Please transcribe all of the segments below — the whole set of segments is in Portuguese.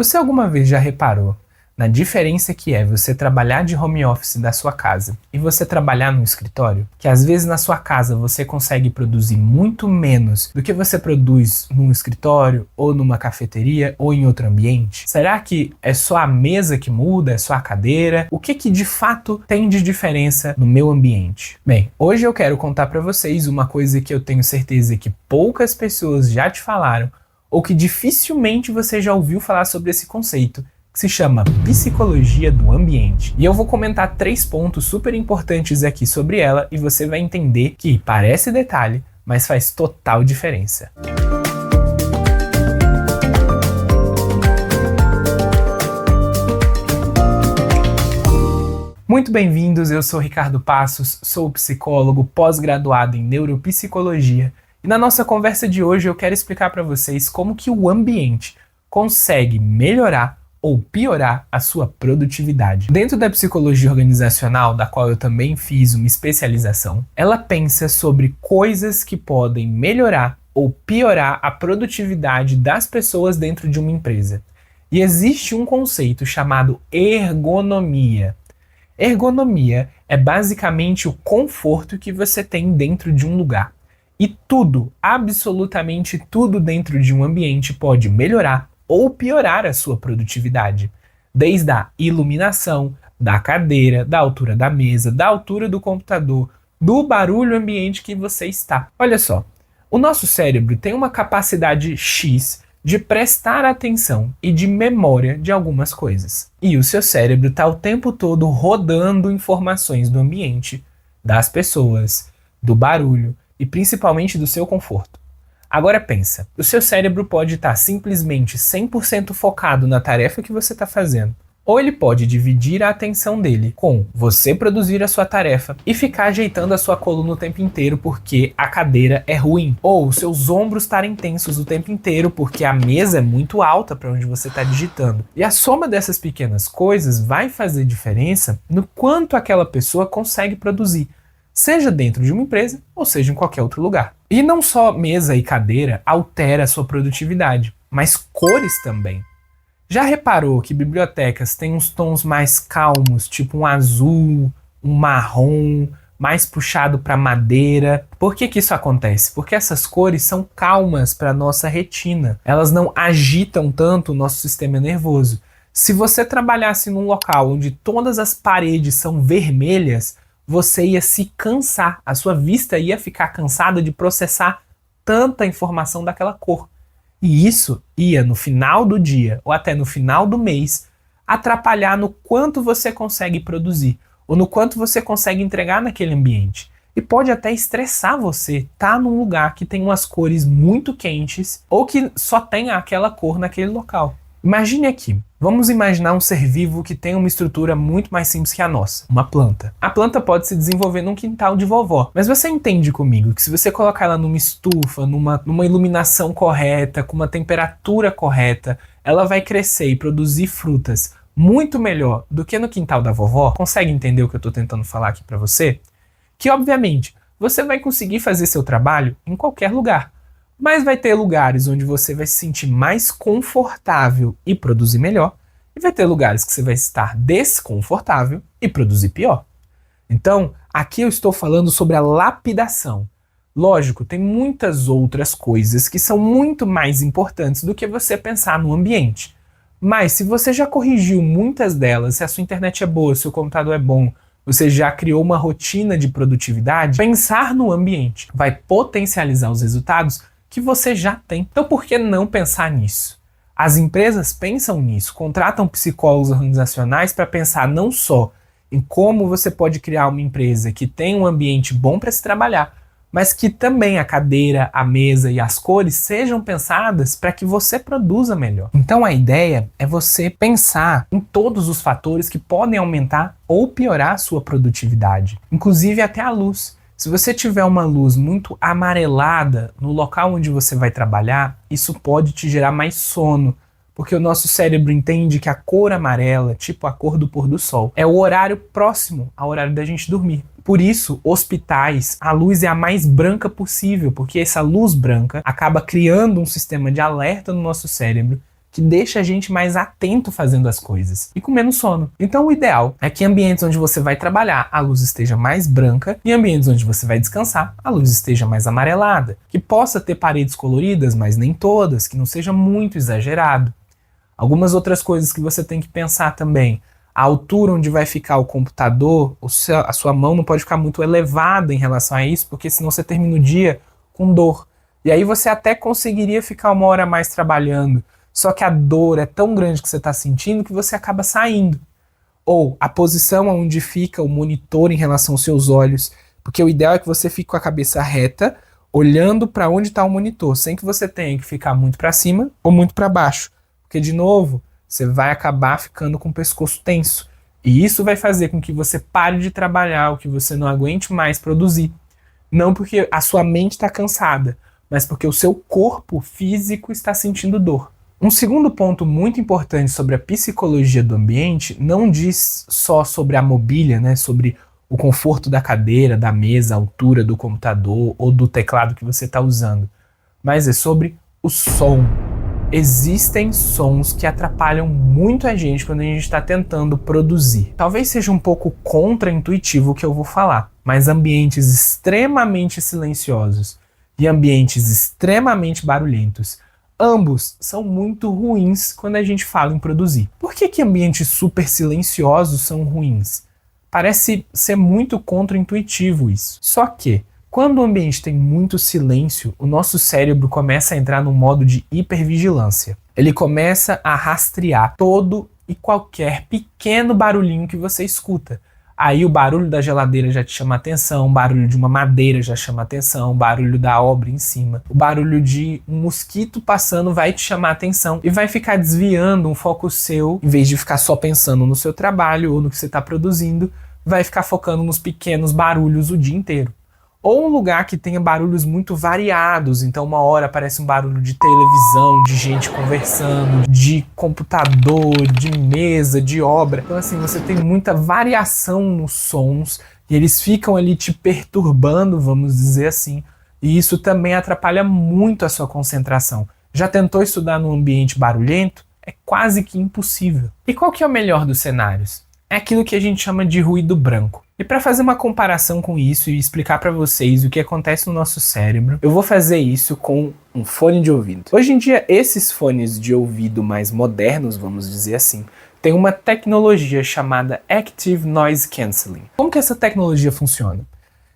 Você alguma vez já reparou na diferença que é você trabalhar de home office da sua casa e você trabalhar no escritório? Que às vezes na sua casa você consegue produzir muito menos do que você produz num escritório ou numa cafeteria ou em outro ambiente? Será que é só a mesa que muda, é só a cadeira? O que de fato tem de diferença no meu ambiente? Bem, hoje eu quero contar para vocês uma coisa que eu tenho certeza que poucas pessoas já te falaram, ou que dificilmente você já ouviu falar sobre esse conceito, que se chama psicologia do ambiente. E eu vou comentar 3 pontos super importantes aqui sobre ela e você vai entender que parece detalhe, mas faz total diferença. Muito bem-vindos, eu sou Ricardo Passos, sou psicólogo pós-graduado em neuropsicologia. E na nossa conversa de hoje eu quero explicar para vocês como que o ambiente consegue melhorar ou piorar a sua produtividade. Dentro da psicologia organizacional, da qual eu também fiz uma especialização, ela pensa sobre coisas que podem melhorar ou piorar a produtividade das pessoas dentro de uma empresa. E existe um conceito chamado ergonomia. Ergonomia é basicamente o conforto que você tem dentro de um lugar. E tudo, absolutamente tudo dentro de um ambiente pode melhorar ou piorar a sua produtividade. Desde a iluminação, da cadeira, da altura da mesa, da altura do computador, do barulho ambiente que você está. Olha só, o nosso cérebro tem uma capacidade X de prestar atenção e de memória de algumas coisas. E o seu cérebro está o tempo todo rodando informações do ambiente, das pessoas, do barulho, e principalmente do seu conforto. Agora pensa, o seu cérebro pode estar simplesmente 100% focado na tarefa que você está fazendo, ou ele pode dividir a atenção dele com você produzir a sua tarefa e ficar ajeitando a sua coluna o tempo inteiro porque a cadeira é ruim, ou os seus ombros estarem tensos o tempo inteiro porque a mesa é muito alta para onde você está digitando. E a soma dessas pequenas coisas vai fazer diferença no quanto aquela pessoa consegue produzir, seja dentro de uma empresa ou seja em qualquer outro lugar. E não só mesa e cadeira altera a sua produtividade, mas cores também. Já reparou que bibliotecas têm uns tons mais calmos, tipo um azul, um marrom, mais puxado para madeira? Por que isso acontece? Porque essas cores são calmas para a nossa retina. Elas não agitam tanto o nosso sistema nervoso. Se você trabalhasse num local onde todas as paredes são vermelhas, você ia se cansar, a sua vista ia ficar cansada de processar tanta informação daquela cor. E isso ia, no final do dia ou até no final do mês, atrapalhar no quanto você consegue produzir ou no quanto você consegue entregar naquele ambiente. E pode até estressar você estar num lugar que tem umas cores muito quentes ou que só tem aquela cor naquele local. Imagine aqui, vamos imaginar um ser vivo que tem uma estrutura muito mais simples que a nossa, uma planta. A planta pode se desenvolver num quintal de vovó, mas você entende comigo que se você colocar ela numa estufa, numa iluminação correta, com uma temperatura correta, ela vai crescer e produzir frutas muito melhor do que no quintal da vovó? Consegue entender o que eu estou tentando falar aqui para você? Que obviamente, você vai conseguir fazer seu trabalho em qualquer lugar. Mas vai ter lugares onde você vai se sentir mais confortável e produzir melhor, e vai ter lugares que você vai estar desconfortável e produzir pior. Então, aqui eu estou falando sobre a lapidação. Lógico, tem muitas outras coisas que são muito mais importantes do que você pensar no ambiente. Mas se você já corrigiu muitas delas, se a sua internet é boa, se o computador é bom, você já criou uma rotina de produtividade, pensar no ambiente vai potencializar os resultados que você já tem. Então por que não pensar nisso? As empresas pensam nisso, contratam psicólogos organizacionais para pensar não só em como você pode criar uma empresa que tem um ambiente bom para se trabalhar, mas que também a cadeira, a mesa e as cores sejam pensadas para que você produza melhor. Então a ideia é você pensar em todos os fatores que podem aumentar ou piorar a sua produtividade, inclusive até a luz. Se você tiver uma luz muito amarelada no local onde você vai trabalhar, isso pode te gerar mais sono, porque o nosso cérebro entende que a cor amarela, tipo a cor do pôr do sol, é o horário próximo ao horário da gente dormir. Por isso, hospitais, a luz é a mais branca possível, porque essa luz branca acaba criando um sistema de alerta no nosso cérebro que deixa a gente mais atento fazendo as coisas e com menos sono. Então o ideal é que em ambientes onde você vai trabalhar, a luz esteja mais branca, e em ambientes onde você vai descansar, a luz esteja mais amarelada. Que possa ter paredes coloridas, mas nem todas, que não seja muito exagerado. Algumas outras coisas que você tem que pensar também. A altura onde vai ficar o computador, a sua mão não pode ficar muito elevada em relação a isso, porque senão você termina o dia com dor. E aí você até conseguiria ficar 1 hora a mais trabalhando, só que a dor é tão grande que você está sentindo que você acaba saindo. Ou a posição onde fica o monitor em relação aos seus olhos, porque o ideal é que você fique com a cabeça reta, olhando para onde está o monitor, sem que você tenha que ficar muito para cima ou muito para baixo. Porque, de novo, você vai acabar ficando com o pescoço tenso. E isso vai fazer com que você pare de trabalhar, ou que você não aguente mais produzir. Não porque a sua mente está cansada, mas porque o seu corpo físico está sentindo dor. Um segundo ponto muito importante sobre a psicologia do ambiente não diz só sobre a mobília, né, sobre o conforto da cadeira, da mesa, a altura do computador ou do teclado que você está usando, mas é sobre o som. Existem sons que atrapalham muito a gente quando a gente está tentando produzir. Talvez seja um pouco contra-intuitivo o que eu vou falar, mas ambientes extremamente silenciosos e ambientes extremamente barulhentos, ambos são muito ruins quando a gente fala em produzir. Por que ambientes super silenciosos são ruins? Parece ser muito contra-intuitivo isso. Só que, quando o ambiente tem muito silêncio, o nosso cérebro começa a entrar num modo de hipervigilância. Ele começa a rastrear todo e qualquer pequeno barulhinho que você escuta. Aí o barulho da geladeira já te chama atenção, o barulho de uma madeira já chama atenção, o barulho da obra em cima, o barulho de um mosquito passando vai te chamar atenção e vai ficar desviando um foco seu, em vez de ficar só pensando no seu trabalho ou no que você está produzindo, vai ficar focando nos pequenos barulhos o dia inteiro. Ou um lugar que tenha barulhos muito variados, então 1 hora aparece um barulho de televisão, de gente conversando, de computador, de mesa, de obra. Então assim, você tem muita variação nos sons e eles ficam ali te perturbando, vamos dizer assim, e isso também atrapalha muito a sua concentração. Já tentou estudar num ambiente barulhento? É quase que impossível. E qual que é o melhor dos cenários? É aquilo que a gente chama de ruído branco. E para fazer uma comparação com isso e explicar para vocês o que acontece no nosso cérebro, eu vou fazer isso com um fone de ouvido. Hoje em dia, esses fones de ouvido mais modernos, vamos dizer assim, tem uma tecnologia chamada Active Noise Cancelling. Como que essa tecnologia funciona?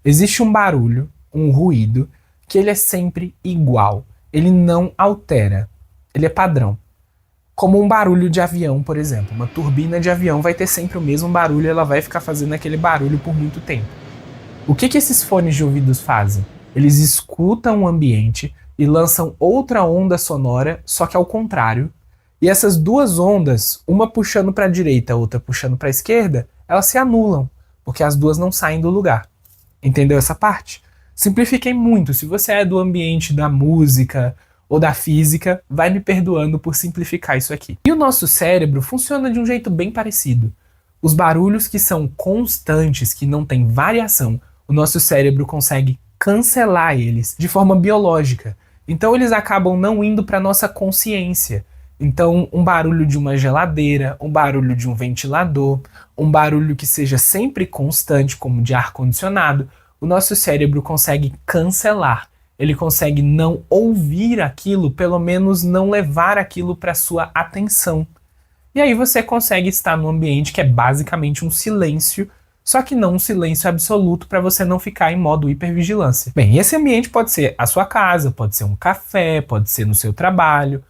Existe um barulho, um ruído, que ele é sempre igual. Ele não altera. Ele é padrão. Como um barulho de avião, por exemplo. Uma turbina de avião vai ter sempre o mesmo barulho e ela vai ficar fazendo aquele barulho por muito tempo. O que esses fones de ouvidos fazem? Eles escutam o ambiente e lançam outra onda sonora, só que ao contrário. E essas duas ondas, uma puxando para a direita, a outra puxando para a esquerda, elas se anulam, porque as duas não saem do lugar. Entendeu essa parte? Simplifiquei muito. Se você é do ambiente da música ou da física, vai me perdoando por simplificar isso aqui. E o nosso cérebro funciona de um jeito bem parecido. Os barulhos que são constantes, que não tem variação, o nosso cérebro consegue cancelar eles de forma biológica. Então eles acabam não indo para nossa consciência. Então um barulho de uma geladeira, um barulho de um ventilador, um barulho que seja sempre constante, como de ar-condicionado, o nosso cérebro consegue cancelar. Ele consegue não ouvir aquilo, pelo menos não levar aquilo para sua atenção. E aí você consegue estar num ambiente que é basicamente um silêncio, só que não um silêncio absoluto para você não ficar em modo hipervigilância. Bem, esse ambiente pode ser a sua casa, pode ser um café, pode ser no seu trabalho.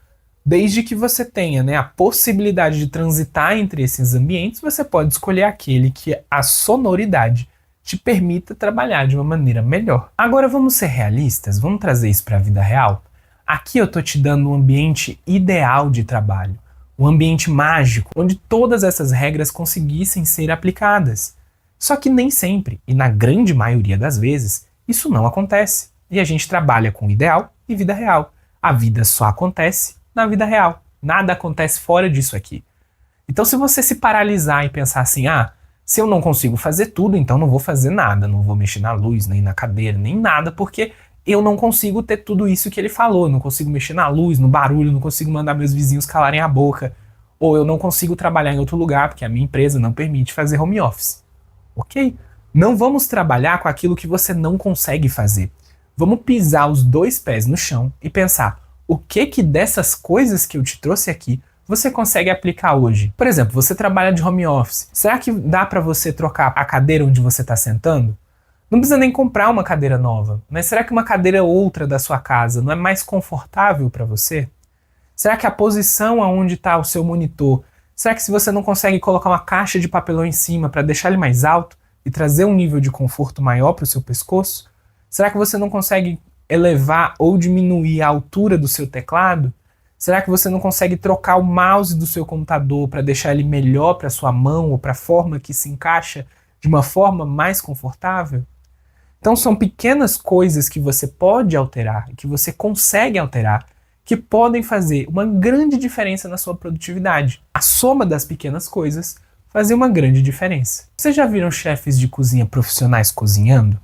Desde que você tenha, a possibilidade de transitar entre esses ambientes, você pode escolher aquele que a sonoridade te permita trabalhar de uma maneira melhor. Agora vamos ser realistas, vamos trazer isso para a vida real? Aqui eu tô te dando um ambiente ideal de trabalho, um ambiente mágico, onde todas essas regras conseguissem ser aplicadas. Só que nem sempre, e na grande maioria das vezes, isso não acontece. E a gente trabalha com ideal e vida real. A vida só acontece na vida real. Nada acontece fora disso aqui. Então se você se paralisar e pensar assim, se eu não consigo fazer tudo, então não vou fazer nada, não vou mexer na luz, nem na cadeira, nem nada, porque eu não consigo ter tudo isso que ele falou, não consigo mexer na luz, no barulho, não consigo mandar meus vizinhos calarem a boca, ou eu não consigo trabalhar em outro lugar porque a minha empresa não permite fazer home office. Ok? Não vamos trabalhar com aquilo que você não consegue fazer. Vamos pisar os dois pés no chão e pensar, o que dessas coisas que eu te trouxe aqui você consegue aplicar hoje? Por exemplo, você trabalha de home office. Será que dá para você trocar a cadeira onde você está sentando? Não precisa nem comprar uma cadeira nova, mas será que uma cadeira outra da sua casa não é mais confortável para você? Será que a posição aonde está o seu monitor, será que se você não consegue colocar uma caixa de papelão em cima para deixar ele mais alto e trazer um nível de conforto maior para o seu pescoço? Será que você não consegue elevar ou diminuir a altura do seu teclado? Será que você não consegue trocar o mouse do seu computador para deixar ele melhor para sua mão ou para a forma que se encaixa de uma forma mais confortável? Então são pequenas coisas que você pode alterar, que você consegue alterar, que podem fazer uma grande diferença na sua produtividade. A soma das pequenas coisas faz uma grande diferença. Vocês já viram chefes de cozinha profissionais cozinhando?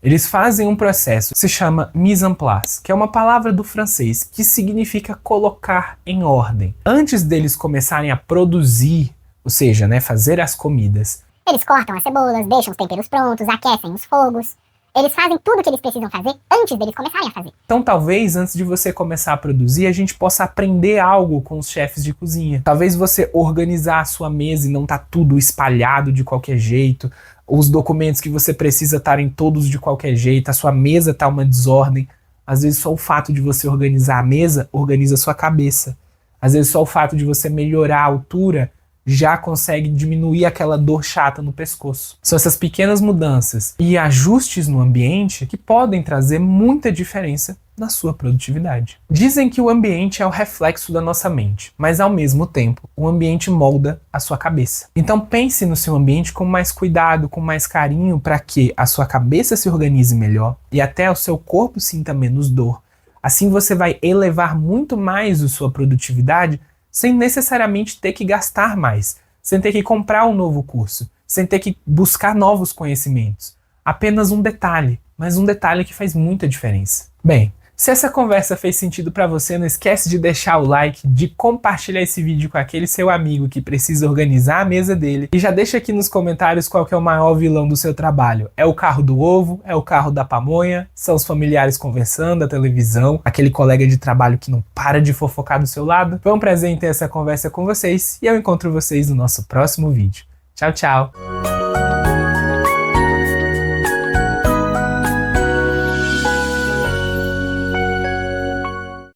Eles fazem um processo que se chama mise en place, que é uma palavra do francês que significa colocar em ordem. Antes deles começarem a produzir, ou seja, fazer as comidas, eles cortam as cebolas, deixam os temperos prontos, aquecem os fogos. Eles fazem tudo o que eles precisam fazer antes deles começarem a fazer. Então talvez antes de você começar a produzir, a gente possa aprender algo com os chefes de cozinha. Talvez você organizar a sua mesa e não tá tudo espalhado de qualquer jeito, os documentos que você precisa estarem todos de qualquer jeito, a sua mesa tá uma desordem. Às vezes só o fato de você organizar a mesa, organiza a sua cabeça. Às vezes só o fato de você melhorar a altura já consegue diminuir aquela dor chata no pescoço. São essas pequenas mudanças e ajustes no ambiente que podem trazer muita diferença na sua produtividade. Dizem que o ambiente é o reflexo da nossa mente, mas ao mesmo tempo, o ambiente molda a sua cabeça. Então pense no seu ambiente com mais cuidado, com mais carinho, para que a sua cabeça se organize melhor e até o seu corpo sinta menos dor. Assim você vai elevar muito mais a sua produtividade sem necessariamente ter que gastar mais, sem ter que comprar um novo curso, sem ter que buscar novos conhecimentos. Apenas um detalhe, mas um detalhe que faz muita diferença. Bem, se essa conversa fez sentido para você, não esquece de deixar o like, de compartilhar esse vídeo com aquele seu amigo que precisa organizar a mesa dele e já deixa aqui nos comentários qual que é o maior vilão do seu trabalho. É o carro do ovo? É o carro da pamonha? São os familiares conversando, a televisão? Aquele colega de trabalho que não para de fofocar do seu lado? Foi um prazer em ter essa conversa com vocês e eu encontro vocês no nosso próximo vídeo. Tchau, tchau!